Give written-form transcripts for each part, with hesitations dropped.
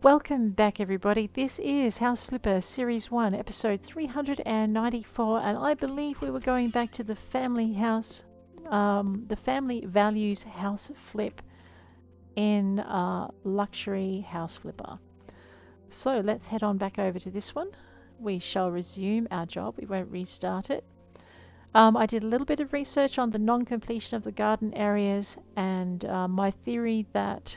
Welcome back, everybody. This is House Flipper Series 1, episode 394, and I believe we were going back to the family house, the family values house flip in luxury house flipper. So let's head on back over to this one. We shall resume our job. We won't restart it. I did a little bit of research on the non-completion of the garden areas and my theory that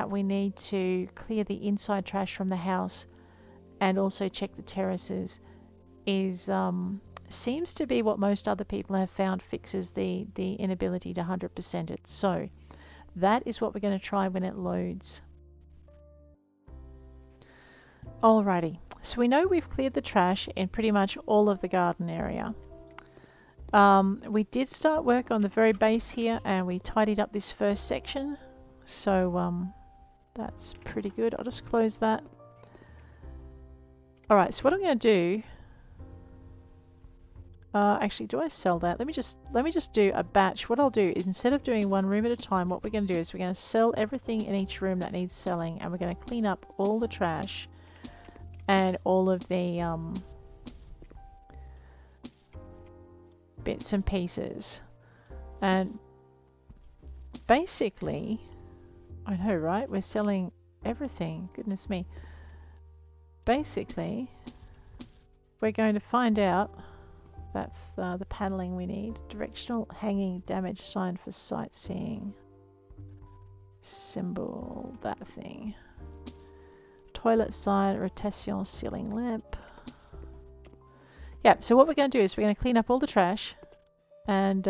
we need to clear the inside trash from the house and also check the terraces is seems to be what most other people have found fixes the inability to 100% it. So that is what we're going to try when it loads. Alrighty, so we know we've cleared the trash in pretty much all of the garden area. We did start work on the very base here and we tidied up this first section. So that's pretty good. I'll just close that. Alright, so what I'm going to do... actually, do I sell that? Let me just do a batch. What I'll do is instead of doing one room at a time, what we're going to do is we're going to sell everything in each room that needs selling, and we're going to clean up all the trash and all of the bits and pieces. And basically... I know, right? We're selling everything. Goodness me. Basically, we're going to find out. That's the paneling we need. Directional hanging damage sign for sightseeing. Symbol, that thing. Toilet sign, rotation ceiling lamp. Yeah, so what we're going to do is we're going to clean up all the trash and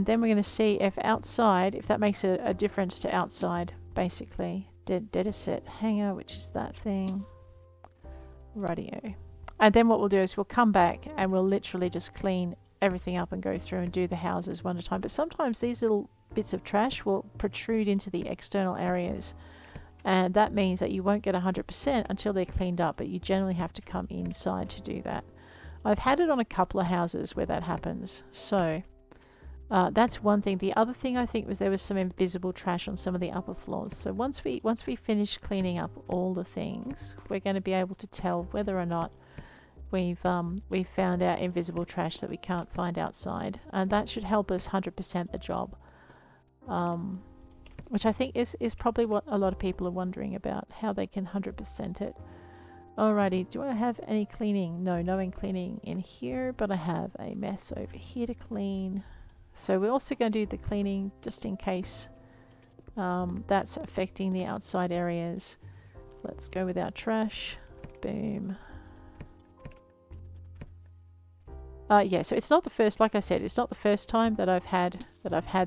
then we're going to see if outside, if that makes a difference to outside, basically. Data set hanger, which is that thing. Radio. And then what we'll do is we'll come back and we'll literally just clean everything up and go through and do the houses one at a time. But sometimes these little bits of trash will protrude into the external areas. And that means that you won't get 100% until they're cleaned up, but you generally have to come inside to do that. I've had it on a couple of houses where that happens. So... that's one thing. The other thing I think was there was some invisible trash on some of the upper floors. So once we finish cleaning up all the things, we're going to be able to tell whether or not we've found our invisible trash that we can't find outside, and that should help us 100% the job. Which I think is probably what a lot of people are wondering about, how they can 100% it. Alrighty, do I have any cleaning? No cleaning in here, but I have a mess over here to clean. So we're also going to do the cleaning just in case that's affecting the outside areas. Let's go with our trash. Boom. Yeah, so it's not the first, like I said, it's not the first time that I've had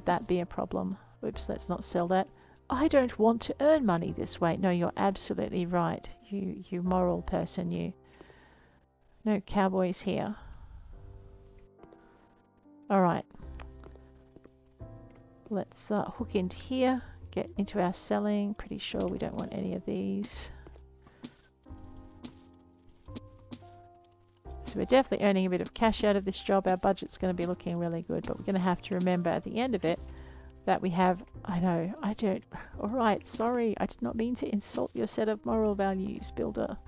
that be a problem. Oops, let's not sell that. I don't want to earn money this way. No, you're absolutely right. You moral person, you. No cowboys here. Alright. Let's hook into here, get into our selling. Pretty sure we don't want any of these. So we're definitely earning a bit of cash out of this job. Our budget's going to be looking really good, but we're going to have to remember at the end of it that we have... I know, I don't... Alright, sorry, I did not mean to insult your set of moral values, builder.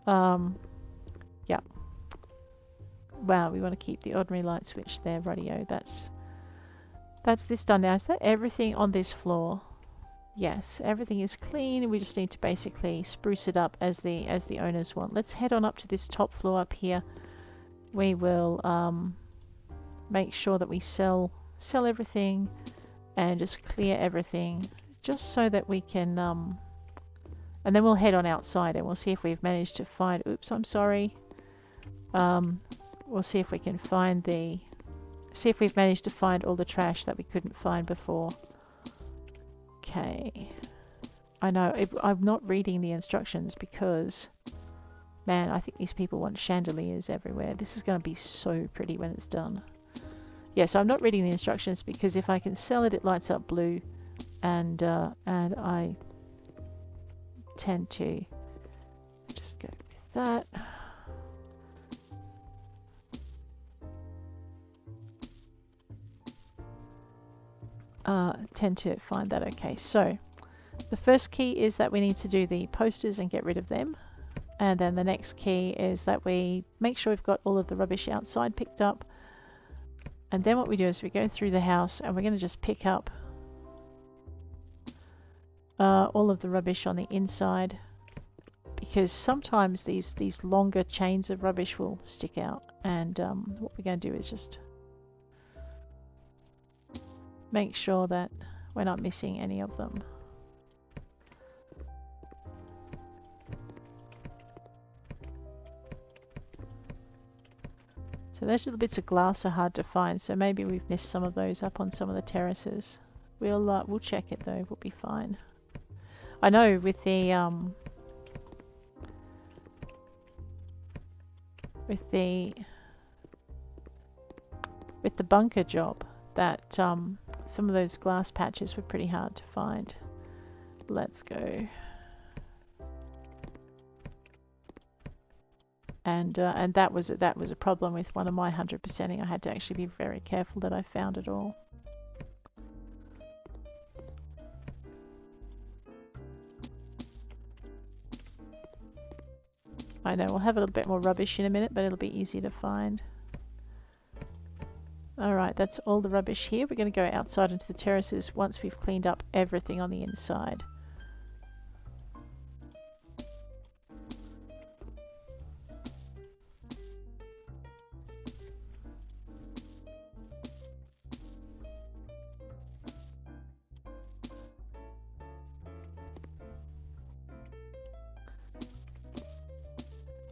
Yeah. Wow, we want to keep the ordinary light switch there, radio. That's this done now. Is that everything on this floor? Yes, everything is clean. We just need to basically spruce it up as the owners want. Let's head on up to this top floor up here. We will make sure that we sell everything and just clear everything, just so that we can and then we'll head on outside and we'll see if we've managed to find... Oops, I'm sorry. We'll see if we can find the... See if we've managed to find all the trash that we couldn't find before. Okay. I know, I'm not reading the instructions because... Man, I think these people want chandeliers everywhere. This is going to be so pretty when it's done. Yeah, so I'm not reading the instructions because if I can sell it, it lights up blue. And I tend to just go with that. tend to find that okay. So the first key is that we need to do the posters and get rid of them. And then the next key is that we make sure we've got all of the rubbish outside picked up. And then what we do is we go through the house and we're going to just pick up all of the rubbish on the inside, because sometimes these longer chains of rubbish will stick out, and what we're going to do is just make sure that we're not missing any of them. So those little bits of glass are hard to find, so maybe we've missed some of those up on some of the terraces. We'll check it though, we'll be fine. I know with the bunker job that some of those glass patches were pretty hard to find. Let's go. And that was a problem with one of my 100%ing. I had to actually be very careful that I found it all. I know we'll have a little bit more rubbish in a minute, but it'll be easy to find. Alright, that's all the rubbish here. We're going to go outside into the terraces once we've cleaned up everything on the inside.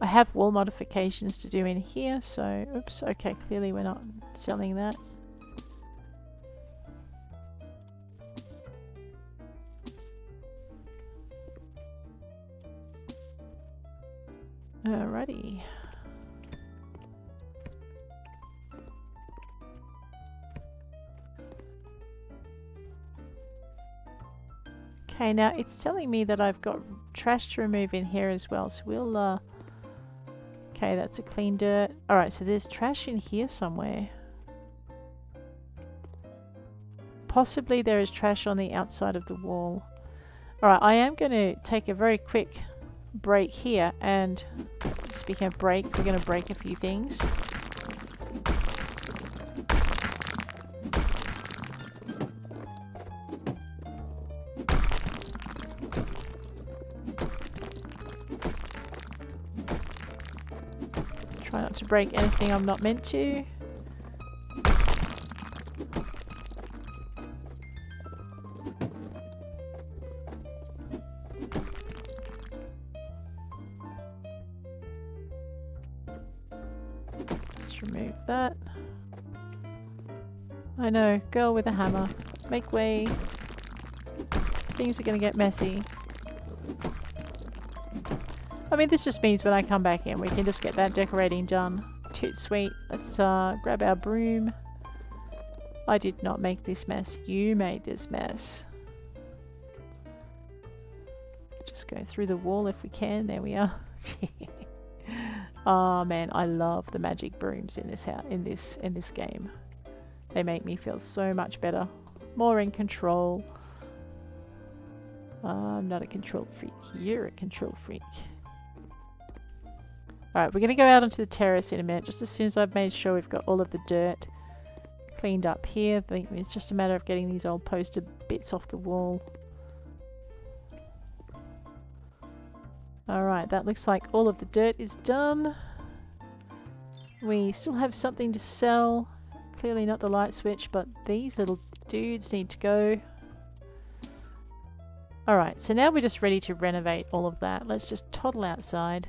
I have wall modifications to do in here, so oops, okay, clearly we're not selling that. Alrighty. Okay, now it's telling me that I've got trash to remove in here as well, so we'll okay, that's a clean dirt. Alright, so there's trash in here somewhere. Possibly there is trash on the outside of the wall. Alright, I am going to take a very quick break here, and speaking of break, we're going to break a few things. Try not to break anything I'm not meant to. Let's remove that. I know, girl with a hammer. Make way. Things are going to get messy. I mean, this just means when I come back in, we can just get that decorating done. Toot sweet. Let's grab our broom. I did not make this mess. You made this mess. Just go through the wall if we can. There we are. Oh man, I love the magic brooms in this house, in this game. They make me feel so much better, more in control. I'm not a control freak. You're a control freak. Alright, we're going to go out onto the terrace in a minute, just as soon as I've made sure we've got all of the dirt cleaned up here. I think it's just a matter of getting these old poster bits off the wall. Alright, that looks like all of the dirt is done. We still have something to sell. Clearly not the light switch, but these little dudes need to go. Alright, so now we're just ready to renovate all of that. Let's just toddle outside.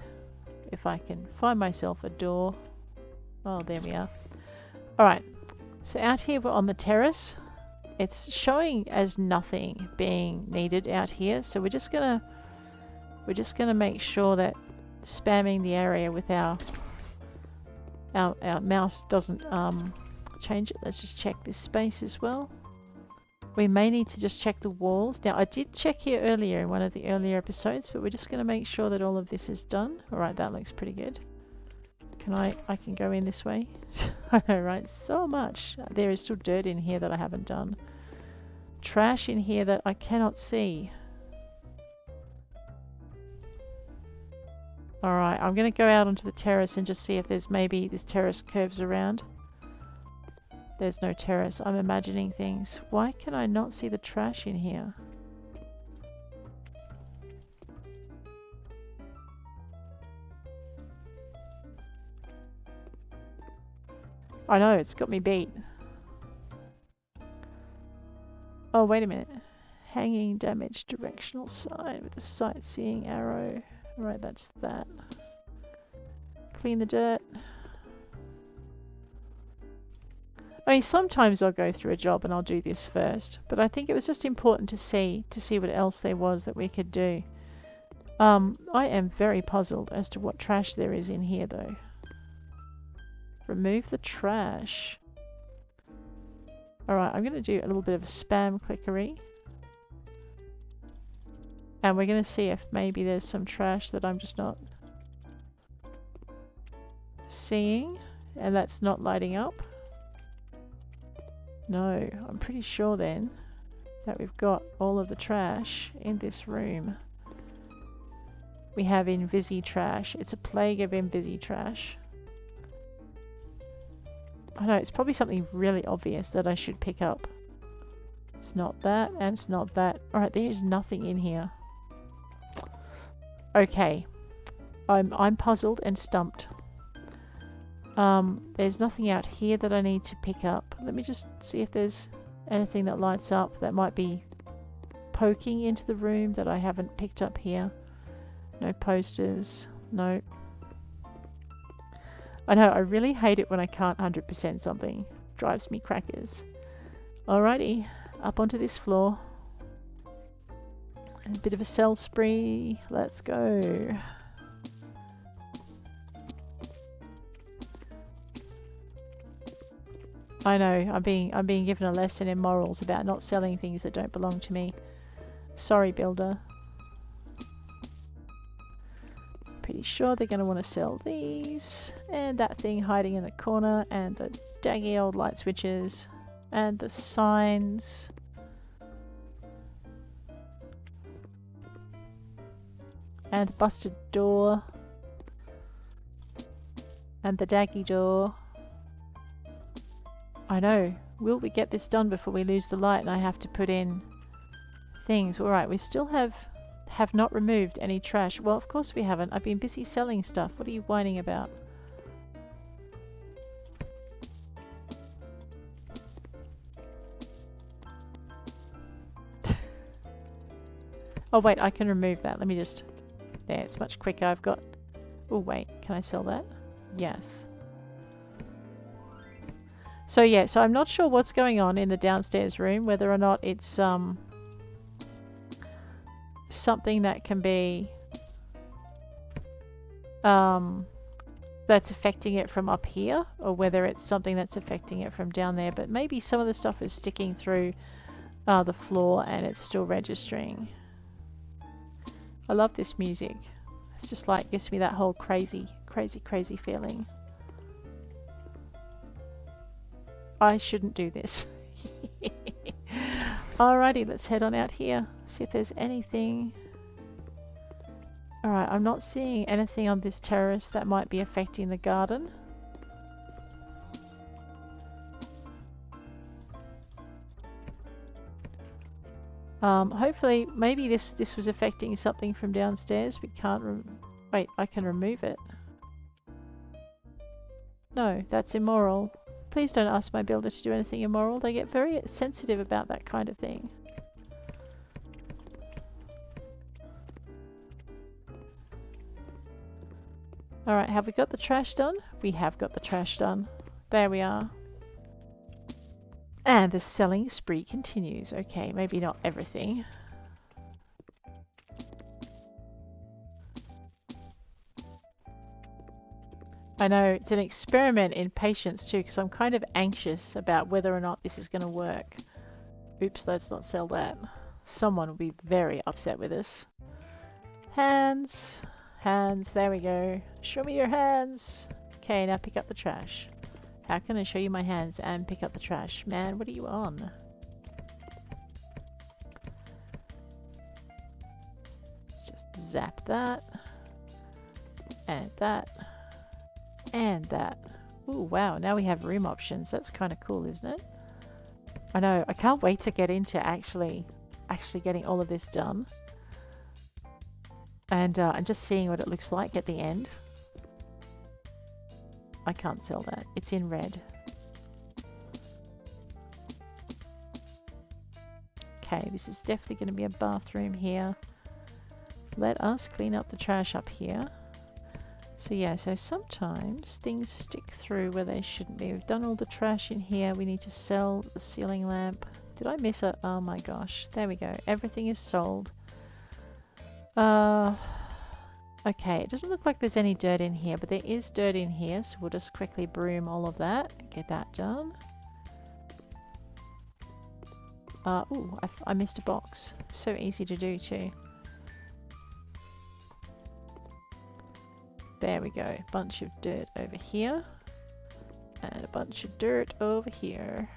If I can find myself a door. Oh, there we are. Alright, so out here we're on the terrace. It's showing as nothing being needed out here, so we're just gonna make sure that spamming the area with our mouse doesn't change it. Let's just check this space as well. We may need to just check the walls. Now, I did check here earlier in one of the earlier episodes, but we're just going to make sure that all of this is done. Alright, that looks pretty good. I can go in this way. I know, right? So much. There is still dirt in here that I haven't done. trash in here that I cannot see. Alright, I'm going to go out onto the terrace and just see if there's maybe this terrace curves around. There's no terrace. I'm imagining things. Why can I not see the trash in here? I know, it's got me beat. Oh, wait a minute. Hanging damaged directional sign with a sightseeing arrow. Right, that's that. Clean the dirt. I mean, sometimes I'll go through a job and I'll do this first, but I think it was just important to see what else there was that we could do. I am very puzzled as to what trash there is in here, though. Remove the trash. Alright, I'm going to do a little bit of a spam clickery. And we're going to see if maybe there's some trash that I'm just not seeing. And that's not lighting up. No, I'm pretty sure then that we've got all of the trash in this room. We have Invisi trash. It's a plague of Invisi trash. I know, it's probably something really obvious that I should pick up. It's not that, and it's not that. Alright, there's nothing in here. Okay. I'm puzzled and stumped. There's nothing out here that I need to pick up. Let me just see if there's anything that lights up that might be poking into the room that I haven't picked up here. No posters. No. I know, I really hate it when I can't 100% something. Drives me crackers. Alrighty, up onto this floor. And a bit of a sell spree. Let's go. I know, I'm being given a lesson in morals about not selling things that don't belong to me. Sorry, builder. Pretty sure they're going to want to sell these. And that thing hiding in the corner. And the daggy old light switches. And the signs. And the busted door. And the daggy door. I know. Will we get this done before we lose the light and I have to put in things? Alright, we still have not removed any trash. Well, of course we haven't. I've been busy selling stuff. What are you whining about? Oh wait, I can remove that. Let me just... There, it's much quicker. I've got... Oh wait, can I sell that? Yes. So yeah, so I'm not sure what's going on in the downstairs room, whether or not it's something that can be that's affecting it from up here, or whether it's something that's affecting it from down there. But maybe some of the stuff is sticking through the floor and it's still registering. I love this music. It's just like gives me that whole crazy feeling. I shouldn't do this. Alrighty, let's head on out here. See if there's anything. Alright, I'm not seeing anything on this terrace that might be affecting the garden. Hopefully, maybe this was affecting something from downstairs. We can't wait, I can remove it. No, that's immoral. Please don't ask my builder to do anything immoral. They get very sensitive about that kind of thing. Alright, have we got the trash done? We have got the trash done. There we are. And the selling spree continues. Okay, maybe not everything. I know, it's an experiment in patience too, because I'm kind of anxious about whether or not this is going to work. Oops, let's not sell that. Someone will be very upset with us. Hands. Hands, there we go. Show me your hands. Okay, now pick up the trash. How can I show you my hands and pick up the trash? Man, what are you on? zap that. And that. And that. Ooh, wow, now we have room options. That's kind of cool, isn't it? I know, I can't wait to get into actually getting all of this done. And just seeing what it looks like at the end. I can't sell that. It's in red. Okay, this is definitely going to be a bathroom here. Let us clean up the trash up here. So yeah, so sometimes things stick through where they shouldn't be. We've done all the trash in here. We need to sell the ceiling lamp. Did I miss it? Oh my gosh. There we go. Everything is sold. Okay, it doesn't look like there's any dirt in here, but there is dirt in here, so we'll just quickly broom all of that. Get that done. Ooh, I missed a box. So easy to do too. There we go. Bunch of dirt over here. And a bunch of dirt over here.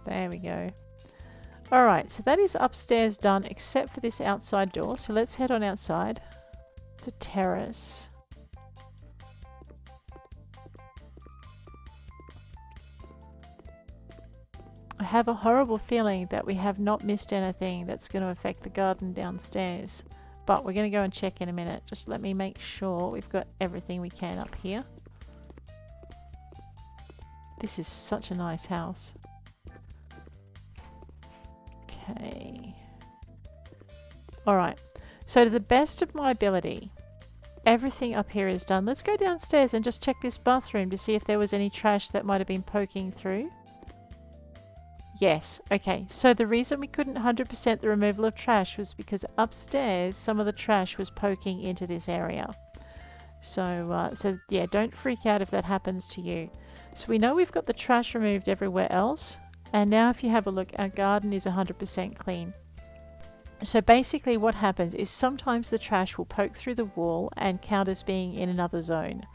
There we go. Alright, so that is upstairs done except for this outside door. So let's head on outside. It's a terrace. I have a horrible feeling that we have not missed anything that's going to affect the garden downstairs. But we're going to go and check in a minute. Just let me make sure we've got everything we can up here. This is such a nice house. Okay. Alright. So to the best of my ability, everything up here is done. Let's go downstairs and just check this bathroom to see if there was any trash that might have been poking through. Yes. Okay. So the reason we couldn't 100% the removal of trash was because upstairs some of the trash was poking into this area. So yeah, don't freak out if that happens to you. So we know we've got the trash removed everywhere else. And now if you have a look, our garden is 100% clean. So basically what happens is sometimes the trash will poke through the wall and count as being in another zone.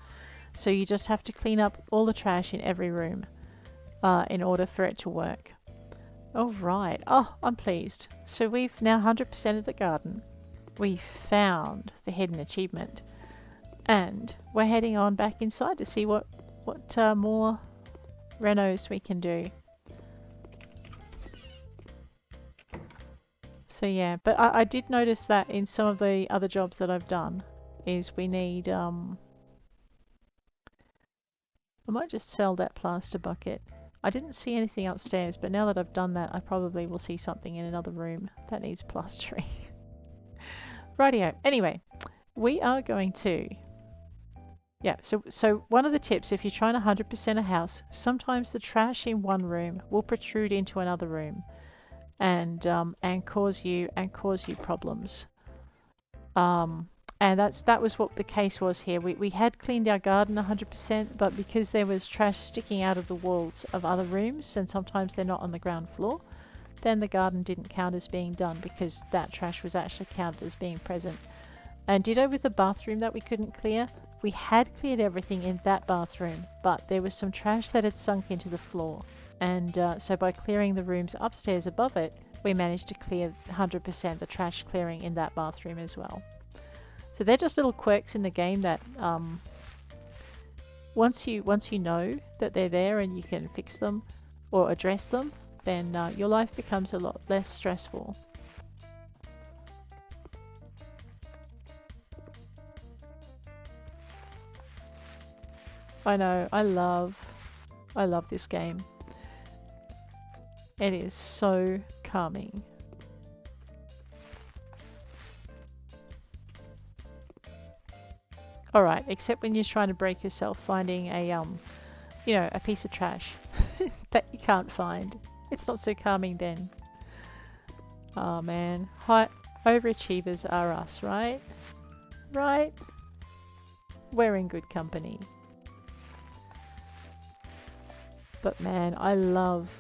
So you just have to clean up all the trash in every room in order for it to work. Alright, oh, I'm pleased. So we've now 100% of the garden. We found the hidden achievement. And we're heading on back inside to see what more renos we can do. So yeah, but I did notice that in some of the other jobs that I've done is we need I might just sell that plaster bucket. I didn't see anything upstairs, but now that I've done that I probably will see something in another room that needs plastering. Rightio. Anyway, we are going to so one of the tips, if you're trying to 100% a house, sometimes the trash in one room will protrude into another room. And cause you problems. And that was what the case was here. We had cleaned our garden 100%, but because there was trash sticking out of the walls of other rooms, and sometimes they're not on the ground floor, then the garden didn't count as being done because that trash was actually counted as being present. And ditto with the bathroom that we couldn't clear. We had cleared everything in that bathroom, but there was some trash that had sunk into the floor. And so by clearing the rooms upstairs above it, we managed to clear 100% the trash clearing in that bathroom as well. So they're just little quirks in the game that once you know that they're there and you can fix them or address them, then your life becomes a lot less stressful. I know, I love this game. It is so calming. Alright, except when you're trying to break yourself finding a a piece of trash that you can't find. It's not so calming then. Oh man, overachievers are us, right? Right? We're in good company. But man, I love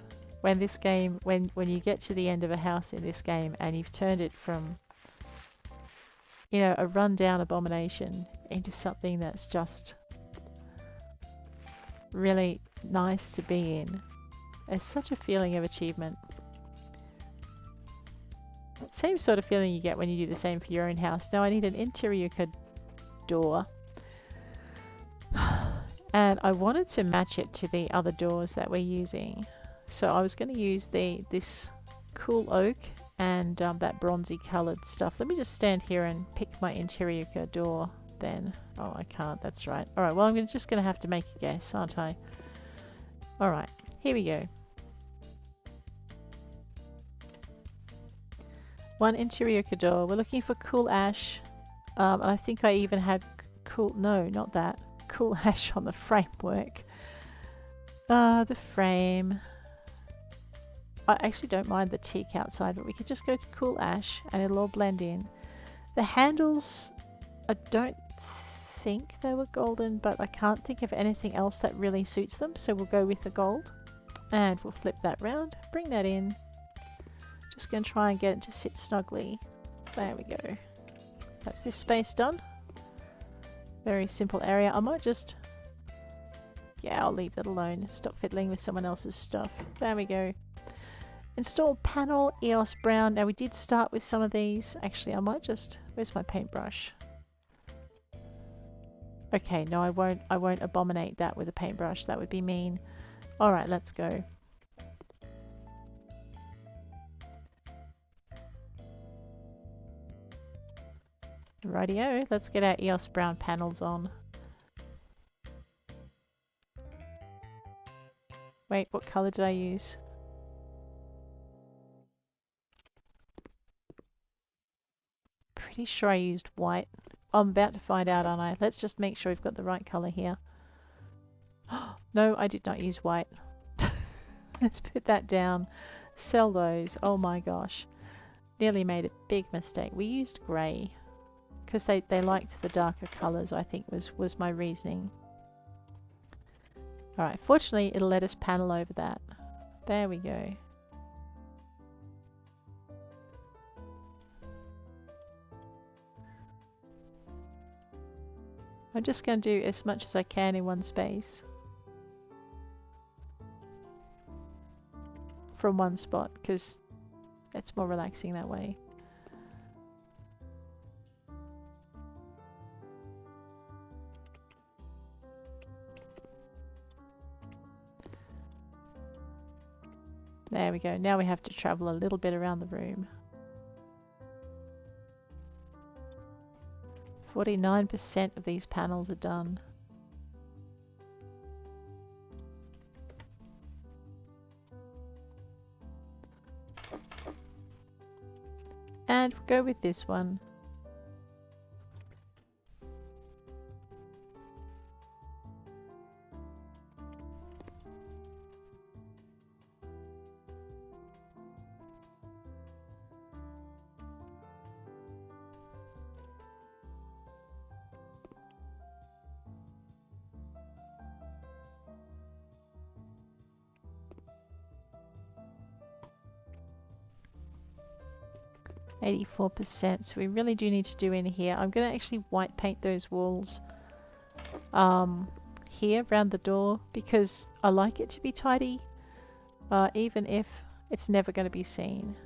when this game, when you get to the end of a house in this game and you've turned it from, you know, a rundown abomination into something that's just really nice to be in. It's such a feeling of achievement. Same sort of feeling you get when you do the same for your own house. Now I need an interior door. And I wanted to match it to the other doors that we're using. So I was going to use this cool oak and that bronzy coloured stuff. Let me just stand here and pick my interior door then. Oh, I can't. That's right. Alright, well I'm just going to have to make a guess, aren't I? Alright, here we go. One interior door. We're looking for cool ash. And I think I even had cool... No, not that. Cool ash on the framework. The frame. I actually don't mind the teak outside, but we could just go to cool ash and it'll all blend in. The handles, I don't think they were golden, but I can't think of anything else that really suits them, so we'll go with the gold. And we'll flip that round, bring that in. Just going to try and get it to sit snugly. There we go. That's this space done. Very simple area. I might just... Yeah, I'll leave that alone. Stop fiddling with someone else's stuff. There we go. Install panel, EOS brown. Now we did start with some of these. Actually, I might just... Where's my paintbrush? Okay, no, I won't abominate that with a paintbrush. That would be mean. Alright, let's go. Rightio, let's get our EOS brown panels on. Wait, what colour did I use? Pretty sure I used white. Oh, I'm about to find out, aren't I? Let's just make sure we've got the right colour here. No, I did not use white. Let's put that down. Sell those. Oh my gosh. Nearly made a big mistake. We used grey. Because they liked the darker colours, I think was my reasoning. Alright, fortunately it'll let us panel over that. There we go. I'm just going to do as much as I can in one space. From one spot, because it's more relaxing that way. There we go. Now we have to travel a little bit around the room. 49% of these panels are done. And we'll go with this one. %, so we really do need to do in here. I'm going to actually white paint those walls here around the door because I like it to be tidy, even if it's never going to be seen.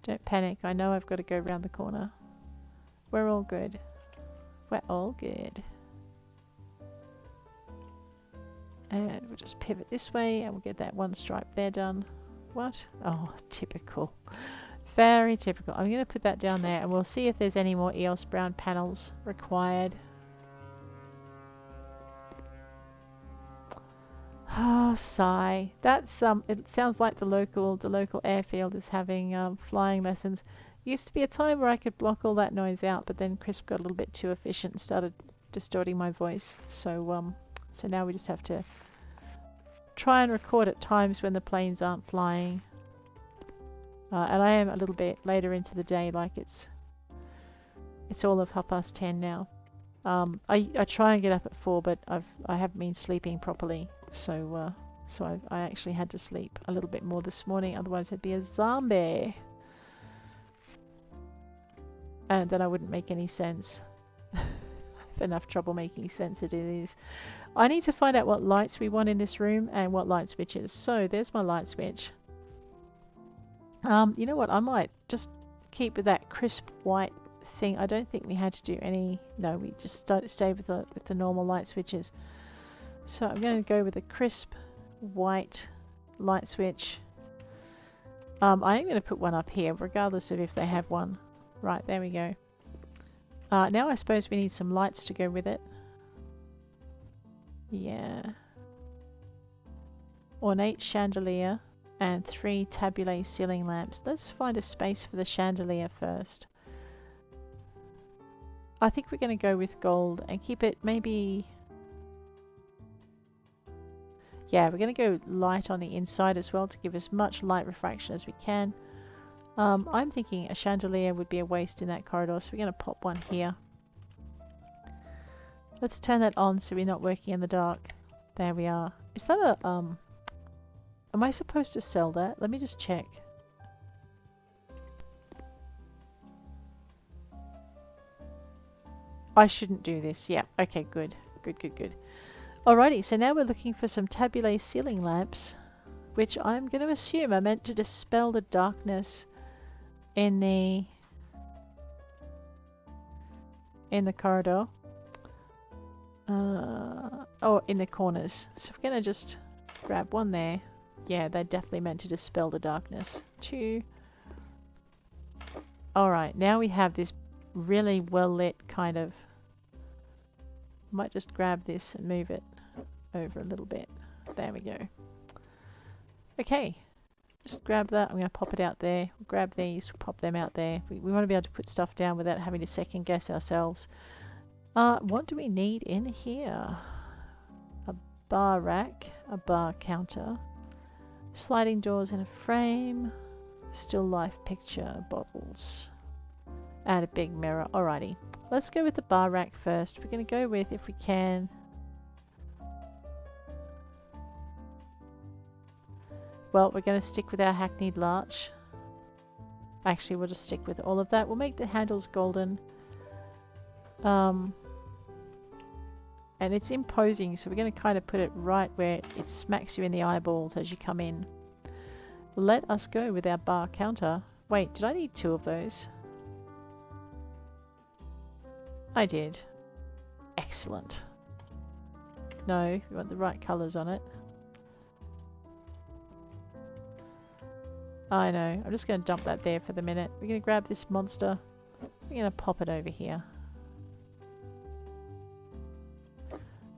Don't panic, I know I've got to go around the corner. We're all good. We're all good. And we'll just pivot this way and we'll get that one stripe there done. What? Oh, typical. Very typical. I'm going to put that down there and we'll see if there's any more EOS brown panels required. Ah, oh, sigh. That's it sounds like the local airfield is having flying lessons. Used to be a time where I could block all that noise out, but then Crisp got a little bit too efficient and started distorting my voice. So so now we just have to try and record at times when the planes aren't flying. And I am a little bit later into the day, like it's all of 10:30 now. I try and get up at 4, but I haven't been sleeping properly, so So I actually had to sleep a little bit more this morning, otherwise I'd be a zombie. And then I wouldn't make any sense. I have enough trouble making sense of these. I need to find out what lights we want in this room and what light switches. So there's my light switch. You know what? I might just keep with that crisp white thing. I don't think we had to do any. No, we just stayed with the normal light switches. So I'm going to go with a crisp white light switch. I am going to put one up here, regardless of if they have one. Right, there we go. Now I suppose we need some lights to go with it. Yeah. Ornate chandelier and 3 tabule ceiling lamps. Let's find a space for the chandelier first. I think we're going to go with gold and keep it maybe... Yeah, we're going to go light on the inside as well to give as much light refraction as we can. I'm thinking a chandelier would be a waste in that corridor, so we're going to pop one here. Let's turn that on so we're not working in the dark. There we are. Is that a... Am I supposed to sell that? Let me just check. I shouldn't do this. Yeah, okay, good. Good. Alrighty, so now we're looking for some tabule ceiling lamps, which I'm going to assume are meant to dispel the darkness in the corridor. Oh, in the corners. So we're going to just grab one there. Yeah, they're definitely meant to dispel the darkness. 2. Alright, now we have this really well lit kind of... Might just grab this and move it over a little bit. There we go. Okay, just grab that. I'm going to pop it out there. We'll grab these, we'll pop them out there. We want to be able to put stuff down without having to second guess ourselves. What do we need in here? A bar rack, a bar counter, sliding doors in a frame, still life picture, bottles, and a big mirror. Alrighty, let's go with the bar rack first. We're going to go with, if we can, well, we're going to stick with our hackneyed larch. Actually, we'll just stick with all of that. We'll make the handles golden. And it's imposing, so we're going to kind of put it right where it smacks you in the eyeballs as you come in. Let us go with our bar counter. Wait, did I need 2 of those? I did. Excellent. No, we want the right colours on it. I know. I'm just going to dump that there for the minute. We're going to grab this monster. We're going to pop it over here.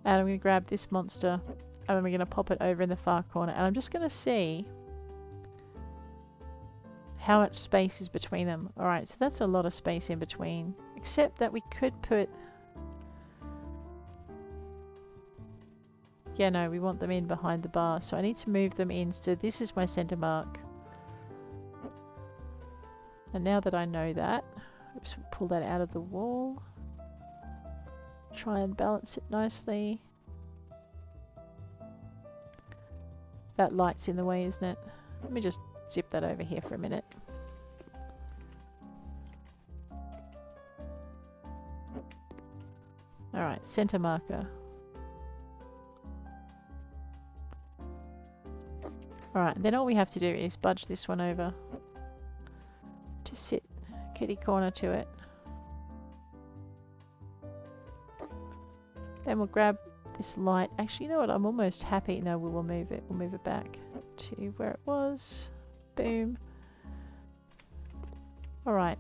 And I'm going to grab this monster. And then we're going to pop it over in the far corner. And I'm just going to see how much space is between them. Alright, so that's a lot of space in between. Except that we could put... Yeah, no, we want them in behind the bar. So I need to move them in. So this is my center mark. And now that I know that, oops, we'll pull that out of the wall. Try and balance it nicely. That light's in the way, isn't it? Let me just zip that over here for a minute. Alright, center marker. Alright, then all we have to do is budge this one over to sit kitty corner to it. Then we'll grab this light. Actually, you know what? I'm almost happy. No, we will move it. We'll move it back to where it was. Boom. Alright.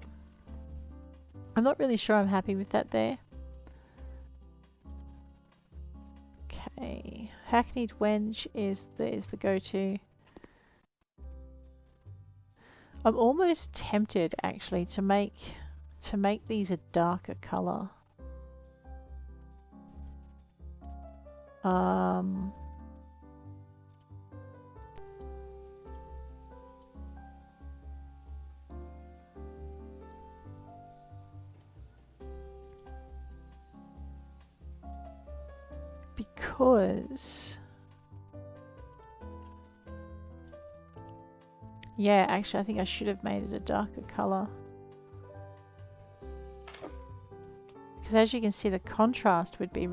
I'm not really sure I'm happy with that there. Okay. Hackneyed Wenge is the go-to. I'm almost tempted actually to make these a darker colour. Because Yeah, actually I think I should have made it a darker colour. Because as you can see, the contrast would be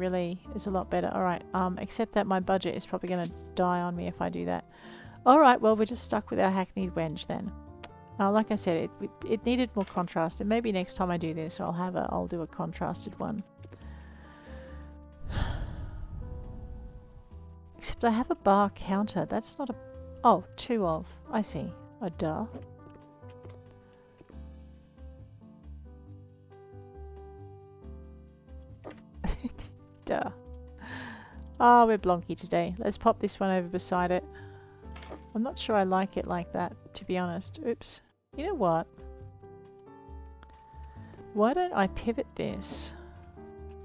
is a lot better. Alright, except that my budget is probably going to die on me if I do that. Alright, well we're just stuck with our hackneyed wenge then. Like I said, it needed more contrast, and maybe next time I do this I'll do a contrasted one. Except I have a bar counter. That's not a... Oh, 2 of. I see. Oh, duh. Duh. Oh, we're blonky today. Let's pop this one over beside it. I'm not sure I like it like that, to be honest. Oops. You know what? Why don't I pivot this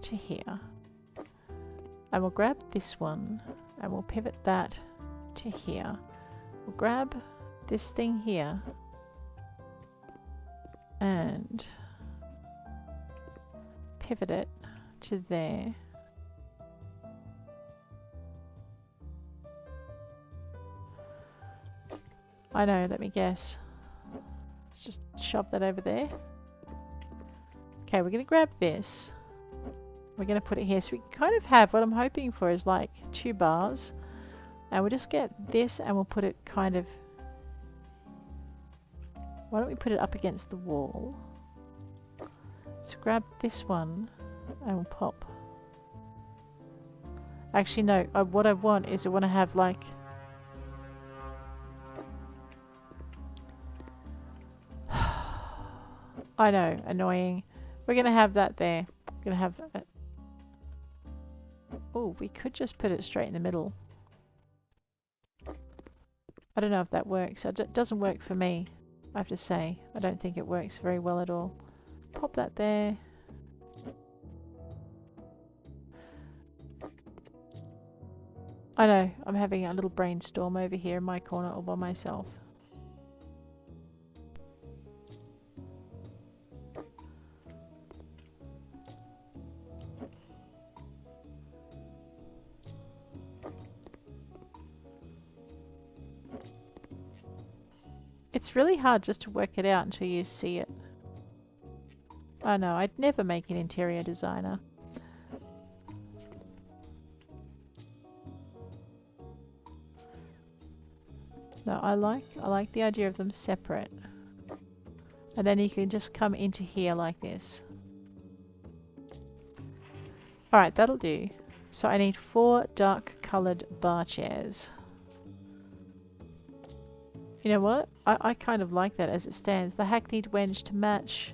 to here? And we'll grab this one and we'll pivot that to here. We'll grab this thing here and pivot it to there. I know, let me guess. Let's just shove that over there. Okay, we're going to grab this. We're going to put it here. So we can kind of have, what I'm hoping for is like 2 bars. And we'll just get this and we'll put it kind of... Why don't we put it up against the wall? So grab this one and we'll pop. Actually no, what I want is I want to have like... I know, annoying. We're going to have that there. We're going to have... Oh, we could just put it straight in the middle. I don't know if that works. It doesn't work for me, I have to say. I don't think it works very well at all. Pop that there. I know, I'm having a little brainstorm over here in my corner all by myself. It's really hard just to work it out until you see it. I know, I'd never make an interior designer. No, I like the idea of them separate. And then you can just come into here like this. Alright, that'll do. So I need 4 dark coloured bar chairs. You know what? I kind of like that as it stands. The hackneyed wenge to match.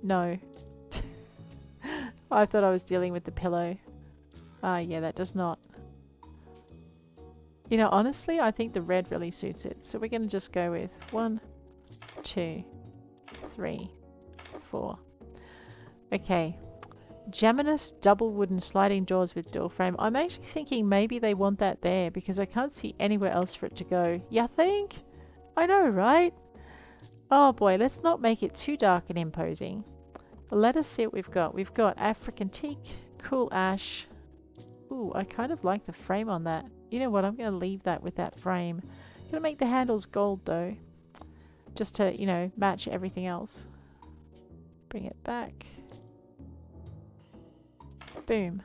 No. I thought I was dealing with the pillow. Yeah, that does not. You know, honestly, I think the red really suits it. So we're going to just go with 1, 2, 3, 4. Okay. Jaminus double wooden sliding doors with door frame. I'm actually thinking maybe they want that there because I can't see anywhere else for it to go. You think? I know, right? Oh boy, let's not make it too dark and imposing. Let us see what we've got. We've got African teak, cool ash. Ooh, I kind of like the frame on that. You know what? I'm going to leave that with that frame. I'm going to make the handles gold though. Just to, you know, match everything else. Bring it back. Boom.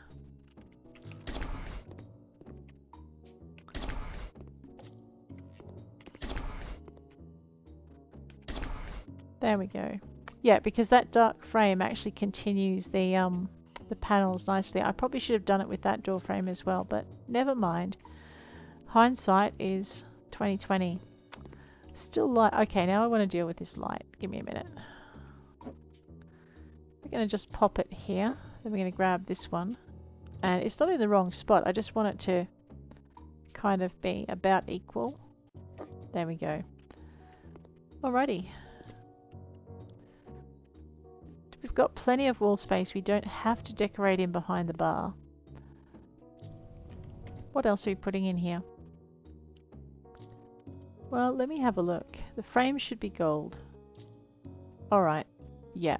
There we go. Yeah, because that dark frame actually continues the panels nicely. I probably should have done it with that door frame as well, but never mind. Hindsight is 2020. Still light. Okay, now I want to deal with this light. Give me a minute. We're going to just pop it here. Then we're going to grab this one. And it's not in the wrong spot. I just want it to kind of be about equal. There we go. Alrighty. We've got plenty of wall space. We don't have to decorate in behind the bar. What else are we putting in here? Well, let me have a look. The frame should be gold. Alright. Yeah.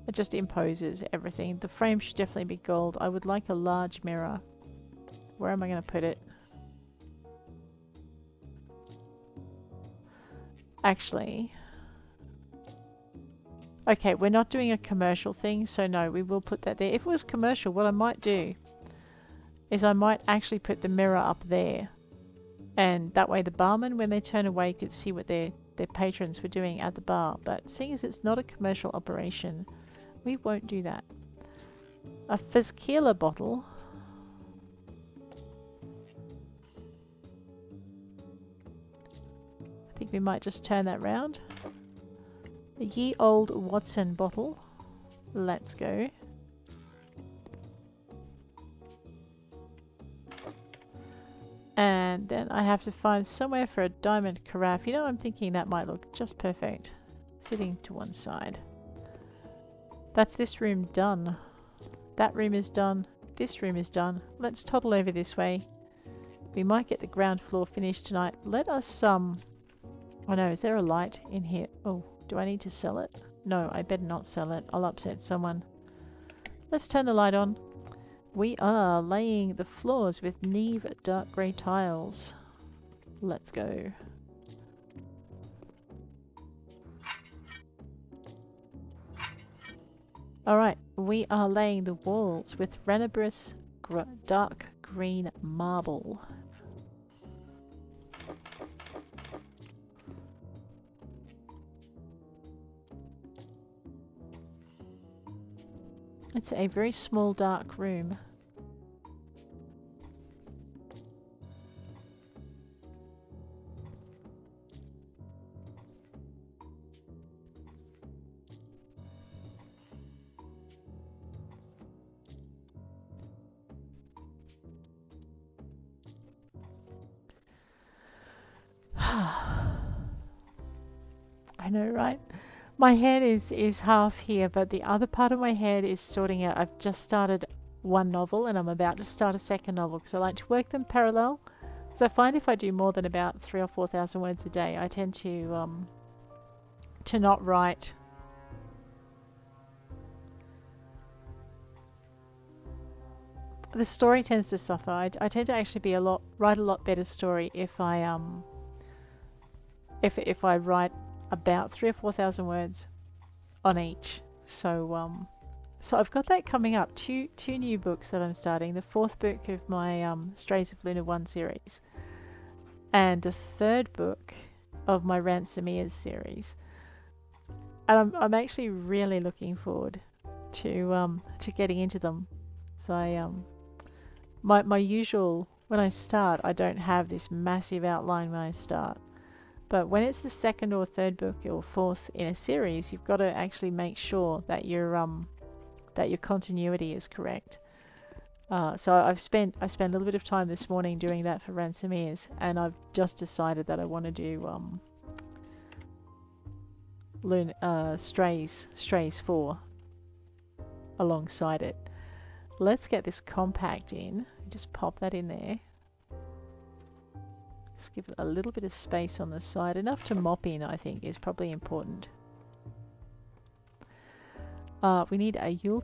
It just imposes everything. The frame should definitely be gold. I would like a large mirror. Where am I going to put it? Actually, okay, we're not doing a commercial thing, so no, we will put that there. If it was commercial, what I might do is I might actually put the mirror up there, and that way the barman, when they turn away, could see what their patrons were doing at the bar. But seeing as it's not a commercial operation, we won't do that. A Fizkila bottle. I think we might just turn that round. A ye old Watson bottle. Let's go. And then I have to find somewhere for a diamond carafe. You know, I'm thinking that might look just perfect. Sitting to one side. That's this room done. That room is done. This room is done. Let's toddle over this way. We might get the ground floor finished tonight. Let us, oh no, is there a light in here? Oh, do I need to sell it? No, I better not sell it. I'll upset someone. Let's turn the light on. We are laying the floors with Neve dark grey tiles. Let's go. Alright, we are laying the walls with renovate dark green marble. It's a very small dark room. I know, right? My head is half here, but the other part of my head is sorting out. I've just started one novel and I'm about to start a second novel because I like to work them parallel. So I find if I do more than about 3,000 or 4,000 words a day, I tend to not write. The story tends to suffer. I tend to actually write a lot better story if I write about 3,000 or 4,000 words on each. So I've got that coming up. Two new books that I'm starting. The fourth book of my Strays of Luna 1 series, and the third book of my Ransomeers series. And I'm actually really looking forward to getting into them. So my usual, when I start, I don't have this massive outline when I start. But when it's the second or third book or fourth in a series, you've got to actually make sure that your continuity is correct. So I spent a little bit of time this morning doing that for Ransomeers, and I've just decided that I want to do Strays 4 alongside it. Let's get this compact in. Just pop that in there. Just give it a little bit of space on the side. Enough to mop in, I think, is probably important. We need a Yule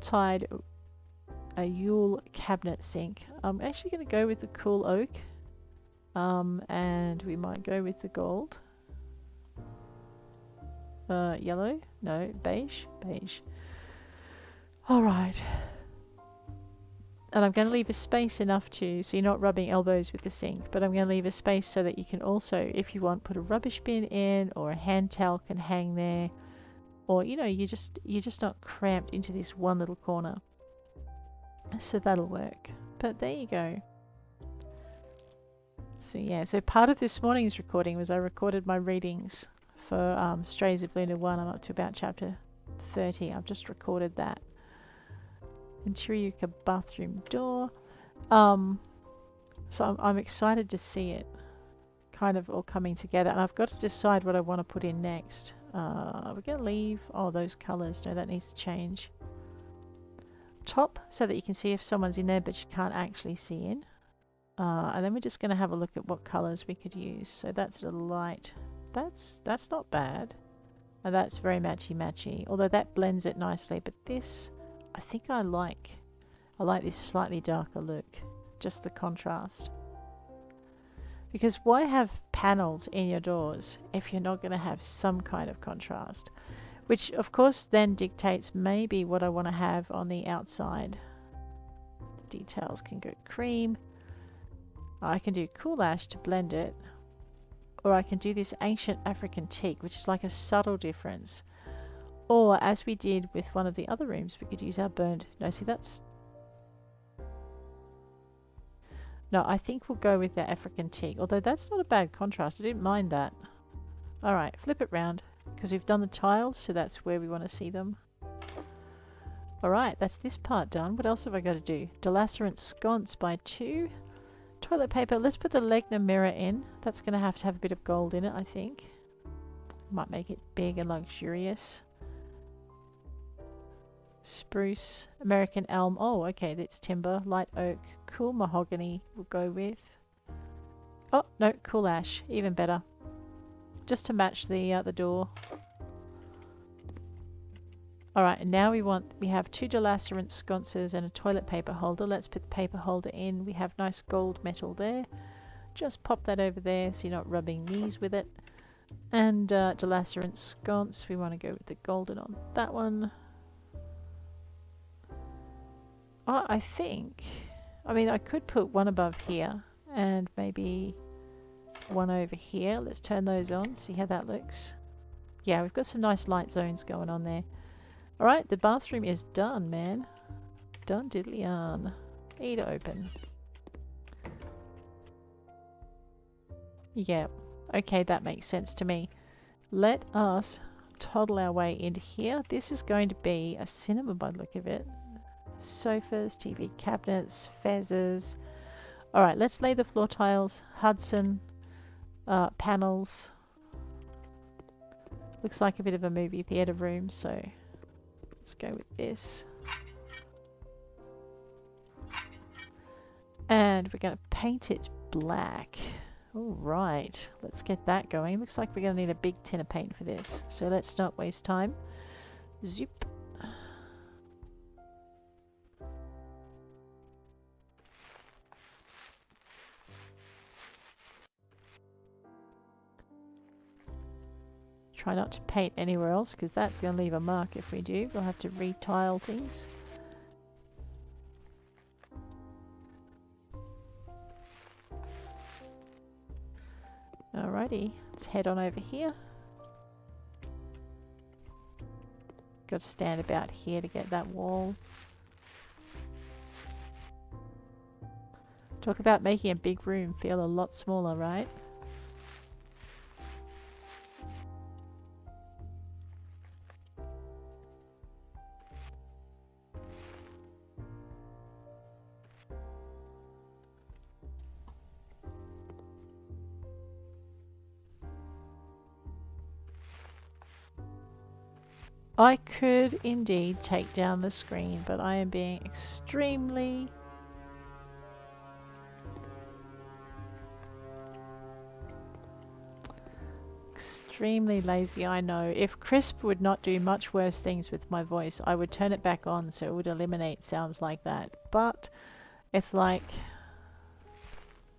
cabinet sink. I'm actually going to go with the cool oak. And we might go with the gold. Yellow? No, beige? Beige. Alright. And I'm going to leave a space enough so you're not rubbing elbows with the sink, but I'm going to leave a space so that you can also, if you want, put a rubbish bin in, or a hand towel can hang there, or you're just not cramped into this one little corner. So that'll work. But there you go. So yeah, so part of this morning's recording was I recorded my readings for Strays of Luna 1. I'm up to about chapter 30. I've just recorded that. And Chiryuka bathroom door. So I'm excited to see it kind of all coming together, and I've got to decide what I want to put in next. We're going to leave those colours. No, that needs to change. Top, so that you can see if someone's in there but you can't actually see in. And then we're just going to have a look at what colours we could use. So that's a light. That's not bad. And that's very matchy-matchy, although that blends it nicely. But this, I think I like this slightly darker look. just the contrast. Because why have panels in your doors if you're not going to have some kind of contrast? Which of course then dictates maybe what I want to have on the outside. The details can go cream. I can do cool ash to blend it. Or I can do this ancient African teak, which is like a subtle difference. Or as we did with one of the other rooms, we could use our burned. No, see that's... No, I think we'll go with the African teak, although that's not a bad contrast. I didn't mind that. Alright, flip it round, because we've done the tiles, so that's where we want to see them. Alright, that's this part done. What else have I got to do? Delacerant sconce by 2. Toilet paper. Let's put the Legna mirror in. That's going to have a bit of gold in it, I think. Might make it big and luxurious. Spruce, American elm. Oh, okay, that's timber. Light oak, cool mahogany we'll go with. Oh, no, cool ash. Even better. Just to match the door. Alright, and now we have 2 delacerant sconces and a toilet paper holder. Let's put the paper holder in. We have nice gold metal there. Just pop that over there so you're not rubbing knees with it. And delacerant sconce. We want to go with the golden on that one. I think, I mean, I could put one above here and maybe one over here. Let's turn those on, see how that looks. Yeah, we've got some nice light zones going on there. Alright, the bathroom is done, man. Done diddly yarn. E to open. Yeah, okay, that makes sense to me. Let us toddle our way into here. This is going to be a cinema by the look of it. Sofas, TV cabinets, fezzes. Alright, let's lay the floor tiles. Hudson, panels. Looks like a bit of a movie theatre room, so let's go with this. And we're going to paint it black. Alright, let's get that going. Looks like we're going to need a big tin of paint for this, so let's not waste time. Zip. Try not to paint anywhere else because that's going to leave a mark if we do. We'll have to retile things. Alrighty, let's head on over here. Got to stand about here to get that wall. Talk about making a big room feel a lot smaller, right? I could indeed take down the screen, but I am being extremely lazy, I know. If Crisp would not do much worse things with my voice, I would turn it back on so it would eliminate sounds like that. But it's like,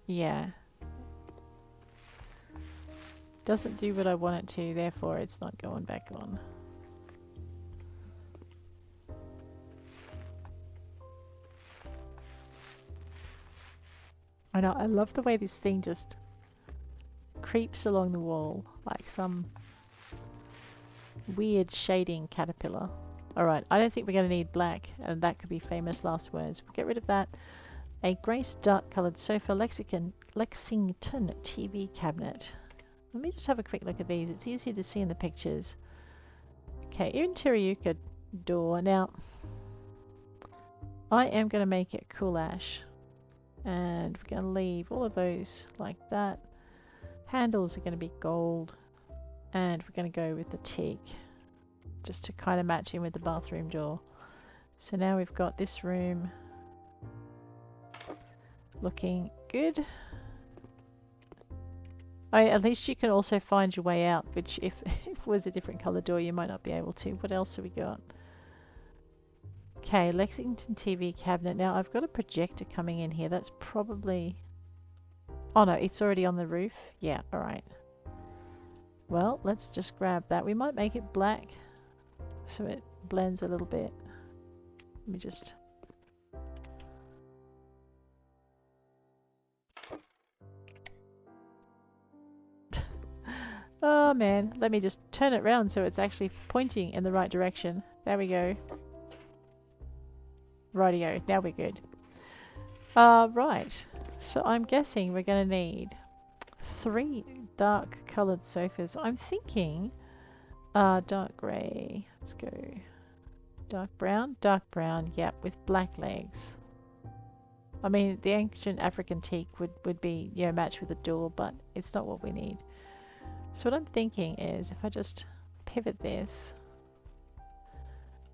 yeah. Doesn't do what I want it to, therefore it's not going back on. I know, I love the way this thing just creeps along the wall like some weird shading caterpillar. Alright, I don't think we're going to need black, and that could be famous last words. We'll get rid of that. A grace dark coloured sofa, Lexington TV cabinet. Let me just have a quick look at these. It's easier to see in the pictures. Okay, interior door. Now, I am going to make it cool ash. And we're going to leave all of those like that. Handles are going to be gold. And we're going to go with the teak. Just to kind of match in with the bathroom door. So now we've got this room looking good. At least you can also find your way out, which if it was a different colour door you might not be able to. What else have we got? Okay, Lexington TV cabinet. Now I've got a projector coming in here. That's probably... Oh no, it's already on the roof. Yeah, alright. Well, let's just grab that. We might make it black so it blends a little bit. Let me just... Oh man, let me just turn it around so it's actually pointing in the right direction. There we go. Rightio, now we're good. Right, so I'm guessing we're going to need 3 dark coloured sofas. I'm thinking dark grey. Let's go dark brown, yep, with black legs. I mean, the ancient African teak would be, you know, matched with a door, but it's not what we need. So what I'm thinking is if I just pivot this.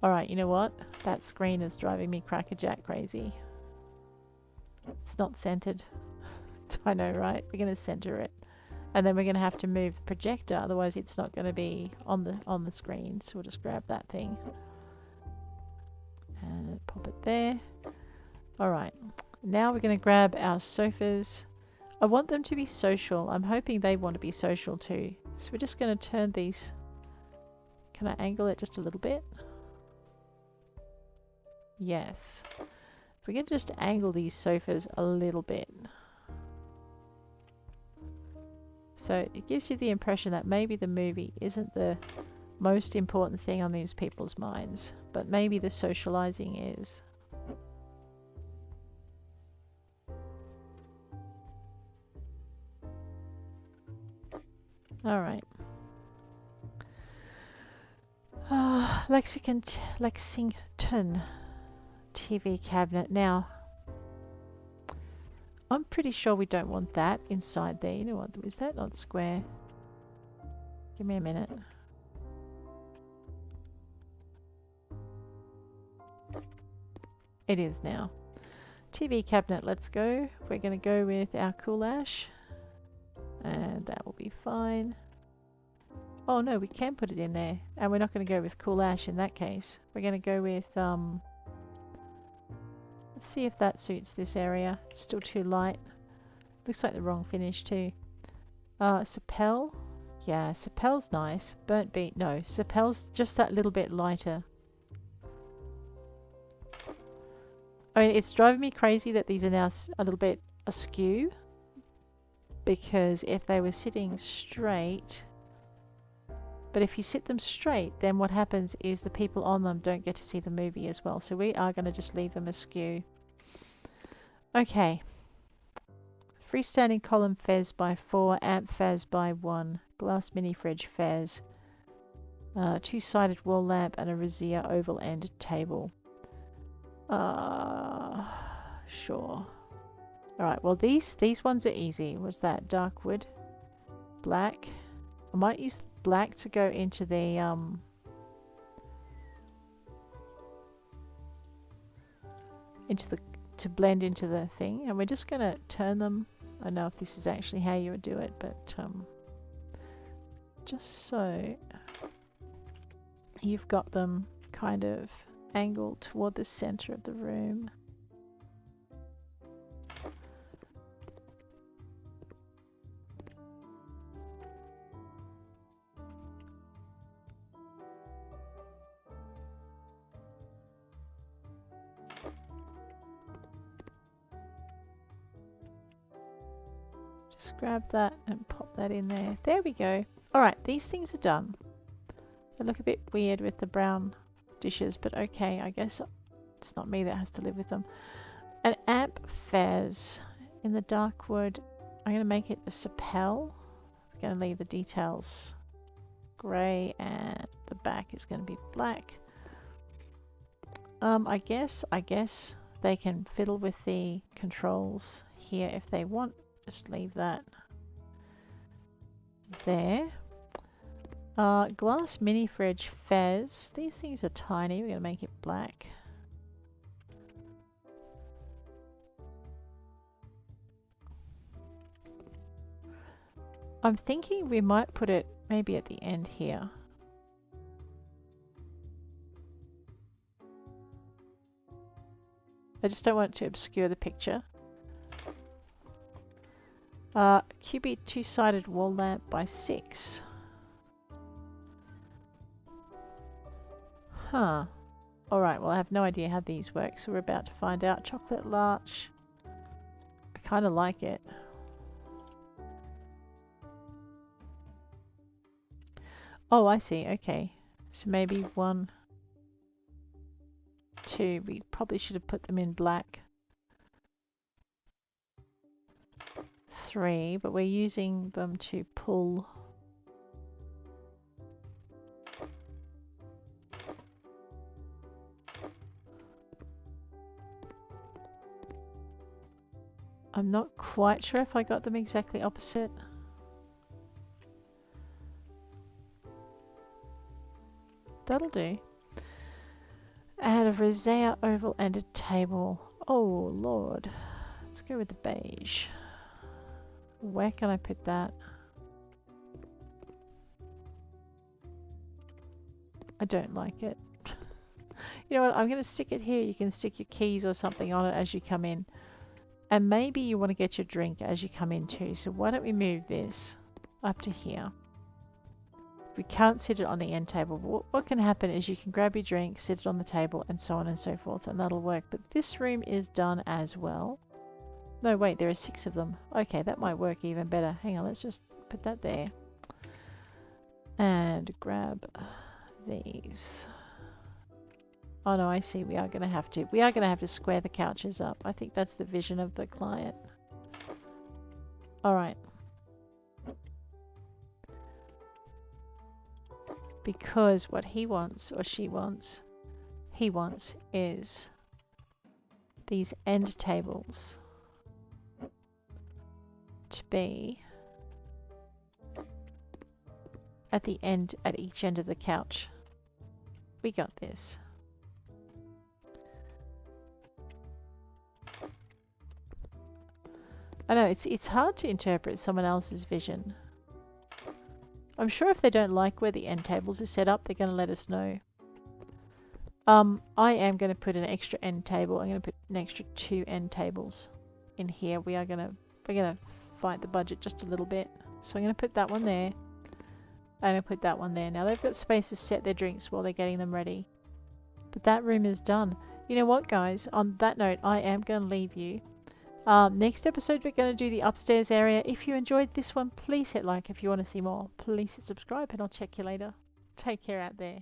Alright, you know what? That screen is driving me crackerjack crazy. It's not centered. I know, right? We're going to center it. And then we're going to have to move the projector, otherwise it's not going to be on the screen. So we'll just grab that thing. And pop it there. Alright, now we're going to grab our sofas. I want them to be social. I'm hoping they want to be social too. So we're just going to turn these. Can I angle it just a little bit? Yes. We're going to just angle these sofas a little bit. So it gives you the impression that maybe the movie isn't the most important thing on these people's minds, but maybe the socializing is. Alright. Lexington TV cabinet. Now, I'm pretty sure we don't want that inside there. You know what? Is that not square? Give me a minute. It is now. TV cabinet, let's go. We're going to go with our cool ash. And that will be fine. Oh no, we can put it in there. And we're not going to go with cool ash in that case. We're going to go with... let's see if that suits this area. Still too light. Looks like the wrong finish too. Sapel. Yeah, Sapel's nice. Burnt beet. No, Sapel's just that little bit lighter. I mean, it's driving me crazy that these are now a little bit askew. Because if they were sitting straight... But if you sit them straight, then what happens is the people on them don't get to see the movie as well. So we are going to just leave them askew. Okay. Freestanding column fez by 4, amp fez by 1, glass mini fridge fez, 2-sided wall lamp and a Razia oval end table. Sure. Alright, well these ones are easy. Was that dark wood? Black. I might use black to go into the to blend into the thing, and we're just gonna turn them. I don't know if this is actually how you would do it, but just so you've got them kind of angled toward the center of the room. Just grab that and pop that in there. There we go. Alright, these things are done. They look a bit weird with the brown dishes, but okay, I guess it's not me that has to live with them. An amp fez in the dark wood. I'm going to make it the Sapel. I'm going to leave the details grey and the back is going to be black. I guess they can fiddle with the controls here if they want. Just leave that there. Glass mini fridge fez. These things are tiny. We're going to make it black. I'm thinking we might put it maybe at the end here. I just don't want it to obscure the picture. QB two-sided wall lamp by 6. Huh. Alright, well I have no idea how these work, so we're about to find out. Chocolate larch. I kind of like it. Oh, I see. Okay. So maybe 1, 2. We probably should have put them in black. 3, but we're using them to pull. I'm not quite sure if I got them exactly opposite. That'll do. Add a rosea oval and a table. Oh lord. Let's go with the beige. Where can I put that? I don't like it. You know what? I'm going to stick it here. You can stick your keys or something on it as you come in. And maybe you want to get your drink as you come in too. So why don't we move this up to here? We can't sit it on the end table. But what can happen is you can grab your drink, sit it on the table, and so on and so forth, and that'll work. But this room is done as well. No, wait, there are 6 of them. Okay, that might work even better. Hang on, let's just put that there. And grab these. Oh no, I see. We are going to have to square the couches up. I think that's the vision of the client. All right. Because what he wants, or she wants, he wants is these end tables to be at the end, at each end of the couch. We got this. I know, it's hard to interpret someone else's vision. I'm sure if they don't like where the end tables are set up, they're going to let us know. I am going to put an extra end table. I'm going to put an extra 2 end tables in here. We're going to fight the budget just a little bit. So I'm going to put that one there. I'm going to put that one there. Now they've got space to set their drinks while they're getting them ready. But that room is done. You know what, guys? On that note, I am going to leave you. Next episode, we're going to do the upstairs area. If you enjoyed this one, please hit like. If you want to see more, please hit subscribe, and I'll check you later. Take care out there.